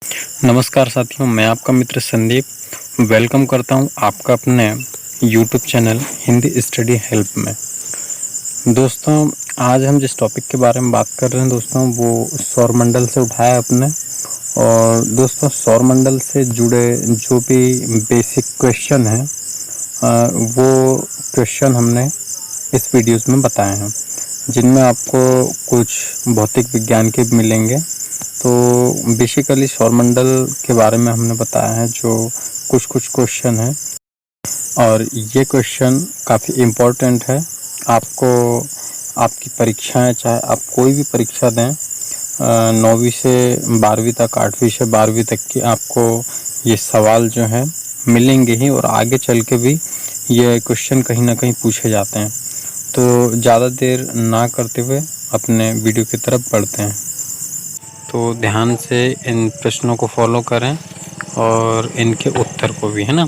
नमस्कार साथियों, मैं आपका मित्र संदीप वेलकम करता हूं आपका अपने YouTube channel Hindi study help में। दोस्तों, आज हम जिस टॉपिक के बारे में बात कर रहे हैं दोस्तों, वो सौरमंडल से उठाया है अपने। और दोस्तों, सौरमंडल से जुड़े जो भी बेसिक क्वेश्चन हैं वो क्वेश्चन हमने इस वीडियोस में बताए हैं, जिनमें आपको कुछ भौतिक विज्ञान के भी मिलेंगे। तो बेसिकली सौरमंडल के बारे में हमने बताया है जो कुछ क्वेश्चन है, और ये क्वेश्चन काफ़ी इम्पोर्टेंट है। आपको आपकी परीक्षाएं, चाहे आप कोई भी परीक्षा दें, 9वीं से 12वीं तक, 8वीं से 12वीं तक की, आपको ये सवाल जो है मिलेंगे ही, और आगे चल के भी ये क्वेश्चन कहीं ना कहीं पूछे जाते हैं। तो ज़्यादा देर ना करते हुए अपने वीडियो की तरफ बढ़ते हैं। तो ध्यान से इन प्रश्नों को फॉलो करें और इनके उत्तर को भी, है ना।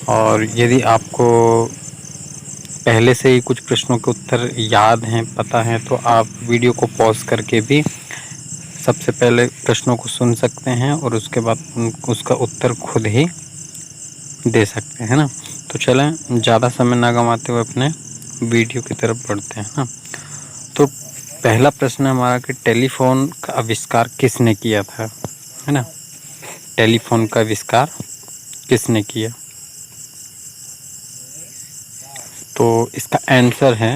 और यदि आपको पहले से ही कुछ प्रश्नों के उत्तर याद हैं, पता है, तो आप वीडियो को पॉज करके भी सबसे पहले प्रश्नों को सुन सकते हैं और उसके बाद उसका उत्तर खुद ही दे सकते हैं ना। तो चलें, ज़्यादा समय ना गंवाते हुए अपने वीडियो की तरफ बढ़ते हैं ना। तो पहला प्रश्न हमारा कि टेलीफोन का आविष्कार किसने किया था, है ना। टेलीफोन का आविष्कार किसने किया? तो इसका आंसर है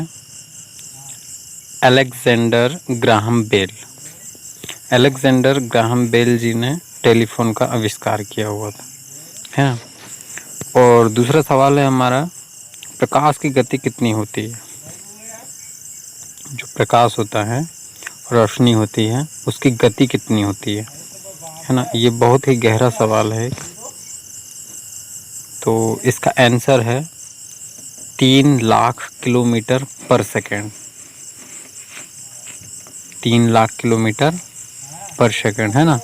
Alexander Graham Bell. Alexander Graham Bell ji ने टेलीफोन का आविष्कार किया हुआ था, है ना। और दूसरा सवाल है हमारा, प्रकाश की गति कितनी होती है? जो प्रकाश होता है, रोशनी होती है, उसकी गति कितनी होती है ना। ये बहुत ही गहरा सवाल है। तो इसका आंसर है 3 लाख किलोमीटर पर सेकेंड। 3 लाख किलोमीटर पर सेकेंड, है ना।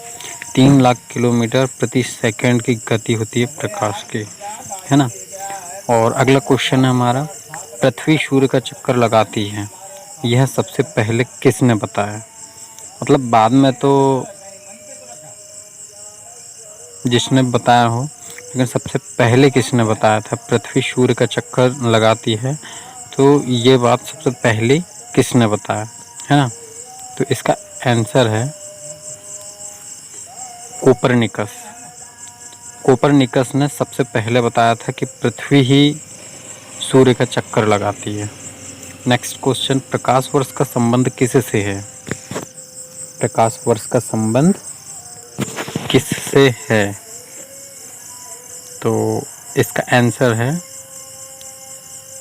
3 लाख किलोमीटर प्रति सेकंड की गति होती है प्रकाश की, है ना। और अगला क्वेश्चन है हमारा, पृथ्वी सूर्य का चक्कर लगाती है, यह सबसे पहले किसने बताया? मतलब बाद में तो जिसने बताया हो, लेकिन सबसे पहले किसने बताया था पृथ्वी सूर्य का चक्कर लगाती है? तो ये बात सबसे पहले किसने बताया, है ना। तो इसका आंसर है कोपरनिकस। कोपरनिकस ने सबसे पहले बताया था कि पृथ्वी ही सूर्य का चक्कर लगाती है। नेक्स्ट क्वेश्चन, प्रकाश वर्ष का संबंध किससे है? प्रकाश वर्ष का संबंध किससे है? तो इसका आंसर है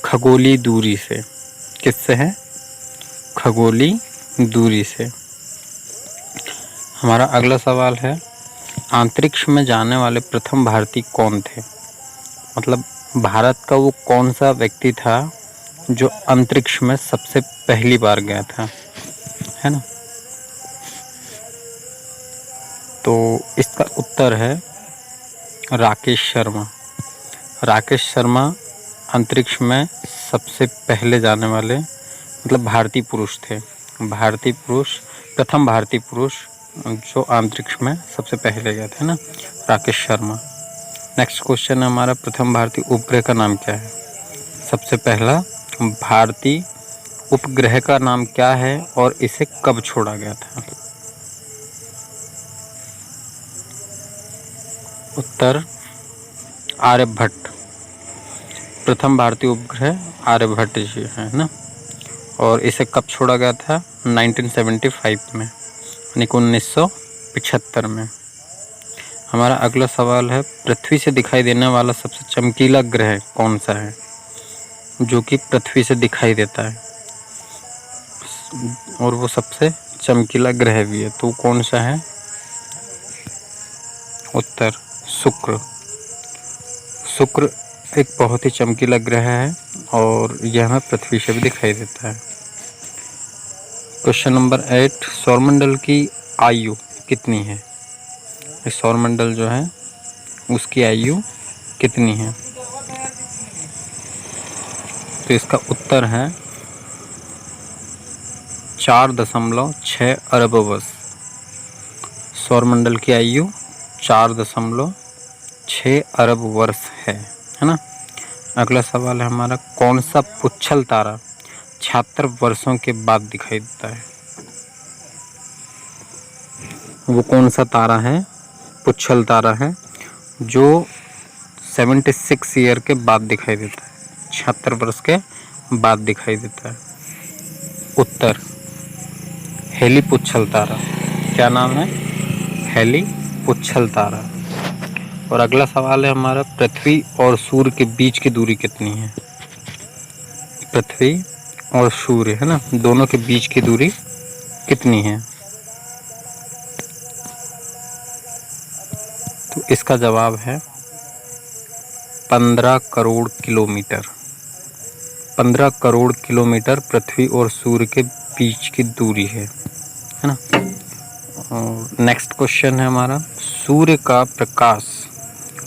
खगोलीय दूरी से। किससे है? खगोलीय दूरी से। हमारा अगला सवाल है, अंतरिक्ष में जाने वाले प्रथम भारतीय कौन थे? मतलब भारत का वो कौन सा व्यक्ति था जो अंतरिक्ष में सबसे पहली बार गया था, है ना। तो इसका उत्तर है राकेश शर्मा। राकेश शर्मा अंतरिक्ष में सबसे पहले जाने वाले, मतलब भारतीय पुरुष थे। भारतीय पुरुष, प्रथम भारतीय पुरुष जो अंतरिक्ष में सबसे पहले गए थे ना, राकेश शर्मा। नेक्स्ट क्वेश्चन है हमारा, प्रथम भारतीय उपग्रह का नाम क्या है? सबसे पहला भारतीय उपग्रह का नाम क्या है और इसे कब छोड़ा गया था? उत्तर आर्यभट्ट। प्रथम भारतीय उपग्रह आर्यभट्ट जी है ना। और इसे कब छोड़ा गया था? 1975 में, यानी 1975 में। हमारा अगला सवाल है, पृथ्वी से दिखाई देने वाला सबसे चमकीला ग्रह कौन सा है, जो कि पृथ्वी से दिखाई देता है और वो सबसे चमकीला ग्रह भी है? तो कौन सा है? उत्तर शुक्र। शुक्र एक बहुत ही चमकीला ग्रह है और यह हमें पृथ्वी से भी दिखाई देता है। क्वेश्चन नंबर 8, सौरमंडल की आयु कितनी है? सौरमंडल जो है उसकी आयु कितनी है? तो इसका उत्तर है 4.6 अरब वर्ष। सौरमंडल की आयु 4.6 अरब वर्ष है ना। अगला सवाल है हमारा, कौन सा पुच्छल तारा 76 वर्षों के बाद दिखाई देता है? वो कौन सा तारा है? पुच्छल तारा है जो 76 ईयर के बाद दिखाई देता है, 76 वर्ष के बाद दिखाई देता है। उत्तर हेली पुच्छल तारा। क्या नाम है? हेली पुच्छल तारा। और अगला सवाल है हमारा, पृथ्वी और सूर्य के बीच की दूरी कितनी है? पृथ्वी और सूर्य है ना, दोनों के बीच की दूरी कितनी है? तो इसका जवाब है 15 करोड़ किलोमीटर। 15 करोड़ किलोमीटर पृथ्वी और सूर्य के बीच की दूरी है ना। और नेक्स्ट क्वेश्चन है हमारा, सूर्य का प्रकाश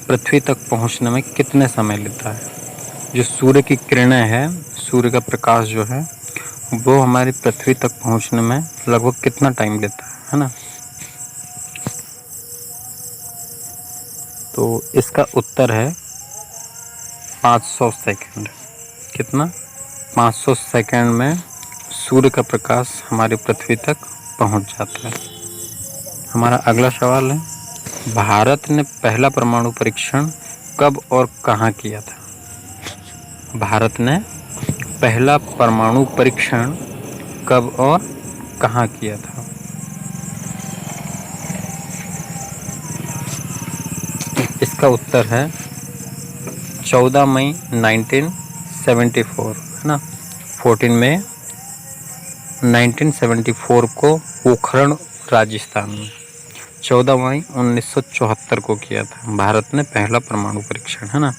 पृथ्वी तक पहुंचने में कितने समय लेता है? जो सूर्य की किरणें हैं, सूर्य का प्रकाश जो है वो हमारी पृथ्वी तक पहुंचने में लगभग कितना टाइम लेता है ना। तो इसका उत्तर है 500 सेकंड। कितना? 500 सेकंड में सूर्य का प्रकाश हमारी पृथ्वी तक पहुंच जाता है। हमारा अगला सवाल है, भारत ने पहला परमाणु परीक्षण कब और कहाँ किया था? भारत ने पहला परमाणु परीक्षण कब और कहाँ किया था? इसका उत्तर है 14 मई 1974 है ना। 14 मई 1974 को पोखरण राजस्थान में, 14 मई 1974 को किया था भारत ने पहला परमाणु परीक्षण है ना।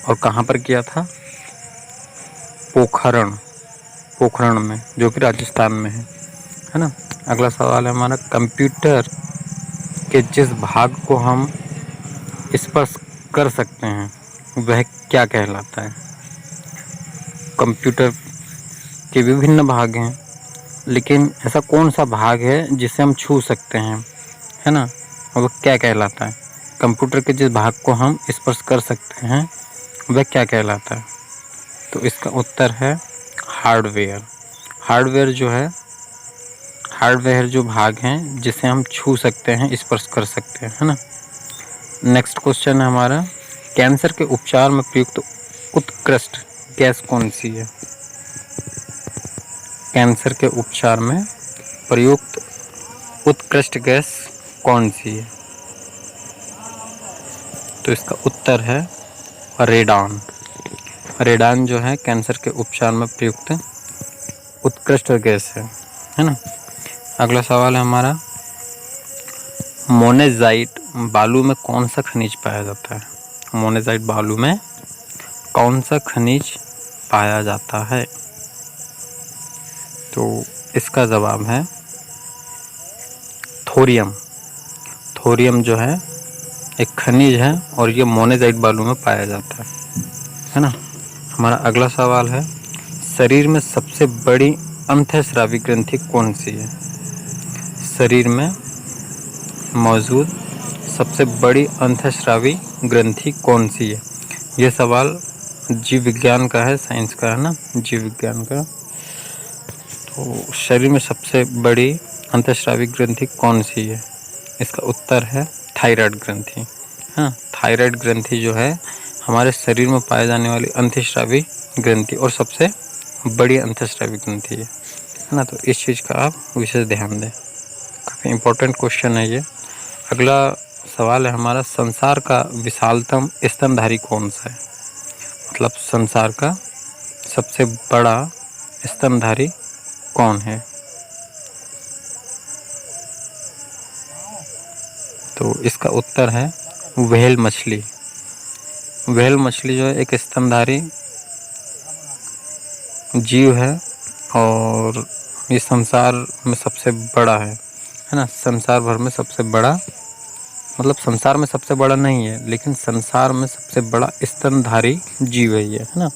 और कहाँ पर किया था? पोखरण में, जो कि राजस्थान में है ना। अगला सवाल है हमारा, कंप्यूटर के जिस भाग को हम स्पर्श कर सकते हैं वह क्या कहलाता है? कंप्यूटर के विभिन्न भाग हैं, लेकिन ऐसा कौन सा भाग है जिसे हम छू सकते हैं है ना, और वह क्या कहलाता है? कंप्यूटर के जिस भाग को हम स्पर्श कर सकते हैं वह क्या कहलाता है? तो इसका उत्तर है हार्डवेयर। हार्डवेयर जो भाग हैं जिसे हम छू सकते हैं, स्पर्श कर सकते हैं है ना। नेक्स्ट क्वेश्चन है हमारा, कैंसर के उपचार में प्रयुक्त उत्कृष्ट गैस कौन सी है? कैंसर के उपचार में प्रयुक्त उत्कृष्ट गैस कौन सी है? तो इसका उत्तर है रेडान। रेडान जो है कैंसर के उपचार में प्रयुक्त उत्कृष्ट गैस है ना। अगला सवाल है हमारा, मोनेजाइट बालू में कौन सा खनिज पाया जाता है? मोनेजाइट बालू में कौन सा खनिज पाया जाता है? तो इसका जवाब है थोरियम। थोरियम जो है एक खनिज है और ये मोनेजाइट बालू में पाया जाता है ना। हमारा अगला सवाल है, शरीर में सबसे बड़ी अंतःस्रावी ग्रंथि कौन सी है? शरीर में मौजूद सबसे बड़ी अंतःस्रावी ग्रंथि कौन सी है? यह सवाल जीव विज्ञान का है, साइंस का है ना, जीव विज्ञान का। तो शरीर में सबसे बड़ी अंतःस्रावी ग्रंथि कौन सी है? इसका उत्तर है थायराइड ग्रंथि। हाँ, थायराइड ग्रंथि जो है हमारे शरीर में पाए जाने वाली अंतःस्रावी ग्रंथि और सबसे बड़ी अंतःस्रावी ग्रंथि है ना। तो इस चीज़ का आप विशेष ध्यान दें, काफ़ी इम्पोर्टेंट क्वेश्चन है ये। अगला सवाल है हमारा, संसार का विशालतम स्तनधारी कौन सा है? मतलब संसार का सबसे बड़ा स्तनधारी कौन है? तो इसका उत्तर है व्हेल मछली। व्हेल मछली जो है एक स्तनधारी जीव है और ये संसार में सबसे बड़ा है ना। संसार भर में सबसे बड़ा, मतलब संसार में सबसे बड़ा नहीं है लेकिन संसार में सबसे बड़ा स्तनधारी जीव है ये, है ना।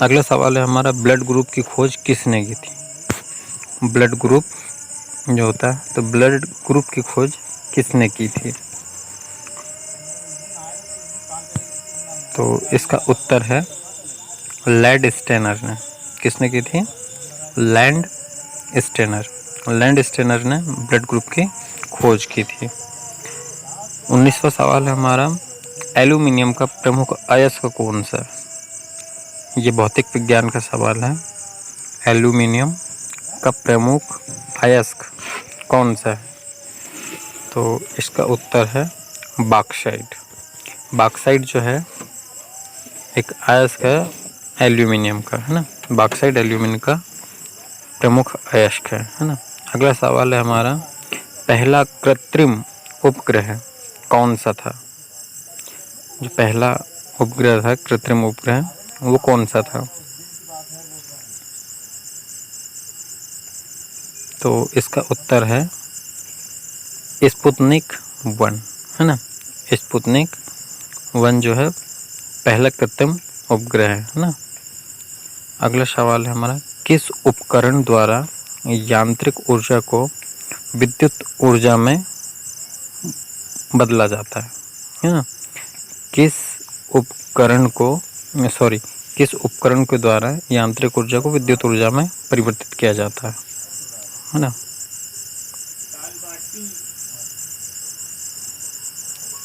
अगला सवाल है हमारा, ब्लड ग्रुप की खोज किसने की थी? ब्लड ग्रुप जो होता है, तो ब्लड ग्रुप की खोज किसने की थी? तो इसका उत्तर है लैंड स्टेनर ने। किसने की थी? Landsteiner. लैंड स्टेनर ने ब्लड ग्रुप की खोज की थी। 19वां सवाल है हमारा, एल्यूमिनियम का प्रमुख अयस्क कौन सा है? ये भौतिक विज्ञान का सवाल है। एल्यूमिनियम का प्रमुख अयस्क कौन सा है? तो इसका उत्तर है बॉक्साइट। बॉक्साइट जो है एक अयस्क है एल्यूमिनियम का, है ना। बॉक्साइट एल्यूमिनियम का प्रमुख अयस्क है ना। अगला सवाल है हमारा, पहला कृत्रिम उपग्रह कौन सा था? जो पहला उपग्रह था, कृत्रिम उपग्रह, वो कौन सा था? तो इसका उत्तर है स्पुतनिक 1, है ना। स्पुतनिक 1 जो है पहला कृत्रिम उपग्रह है ना। अगला सवाल है हमारा, किस उपकरण द्वारा यांत्रिक ऊर्जा को विद्युत ऊर्जा में बदला जाता है ना। किस उपकरण के द्वारा यांत्रिक ऊर्जा को विद्युत ऊर्जा में परिवर्तित किया जाता है ना।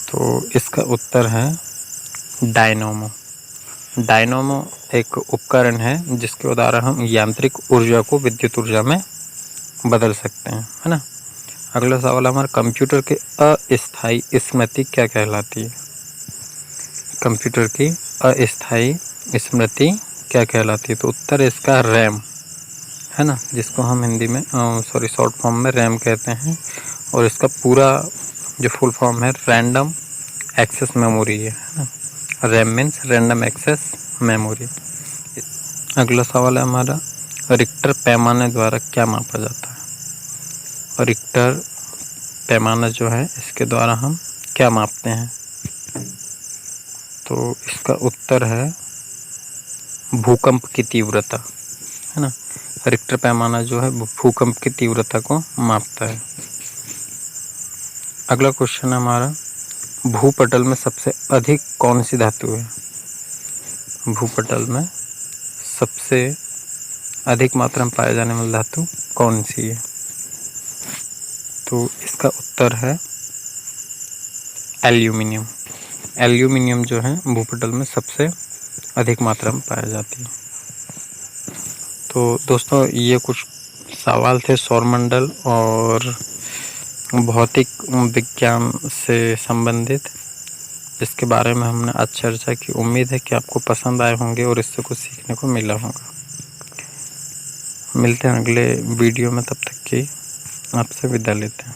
तो इसका उत्तर है डायनोमो। डायनोमो एक उपकरण है जिसके द्वारा हम यांत्रिक ऊर्जा को विद्युत ऊर्जा में बदल सकते हैं, है ना। अगला सवाल हमारा, कंप्यूटर की अस्थायी स्मृति क्या कहलाती है? कंप्यूटर की अस्थायी स्मृति क्या कहलाती है? तो उत्तर इसका रैम, है ना, जिसको हम हिंदी में शॉर्ट फॉर्म में रैम कहते हैं। और इसका पूरा जो फुल फॉर्म है रैंडम एक्सेस मेमोरी है ना। RAM means random access memory. अगला सवाल है हमारा, रिक्टर पैमाने द्वारा क्या मापा जाता है? रिक्टर पैमाना जो है इसके द्वारा हम क्या मापते हैं? तो इसका उत्तर है भूकंप की तीव्रता, है ना। रिक्टर पैमाना जो है भूकंप की तीव्रता को मापता है। अगला क्वेश्चन है हमारा, भूपटल में सबसे अधिक कौन सी धातु है? भूपटल में सबसे अधिक मात्रा में पाए जाने वाली धातु कौन सी है? तो इसका उत्तर है एल्यूमिनियम। एल्यूमिनियम जो है भूपटल में सबसे अधिक मात्रा में पाया जाती है। तो दोस्तों ये कुछ सवाल थे सौरमंडल और भौतिक विज्ञान से संबंधित, जिसके बारे में हमने आज चर्चा की। उम्मीद है कि आपको पसंद आए होंगे और इससे कुछ सीखने को मिला होगा। मिलते हैं अगले वीडियो में, तब तक की आपसे विदा लेते हैं।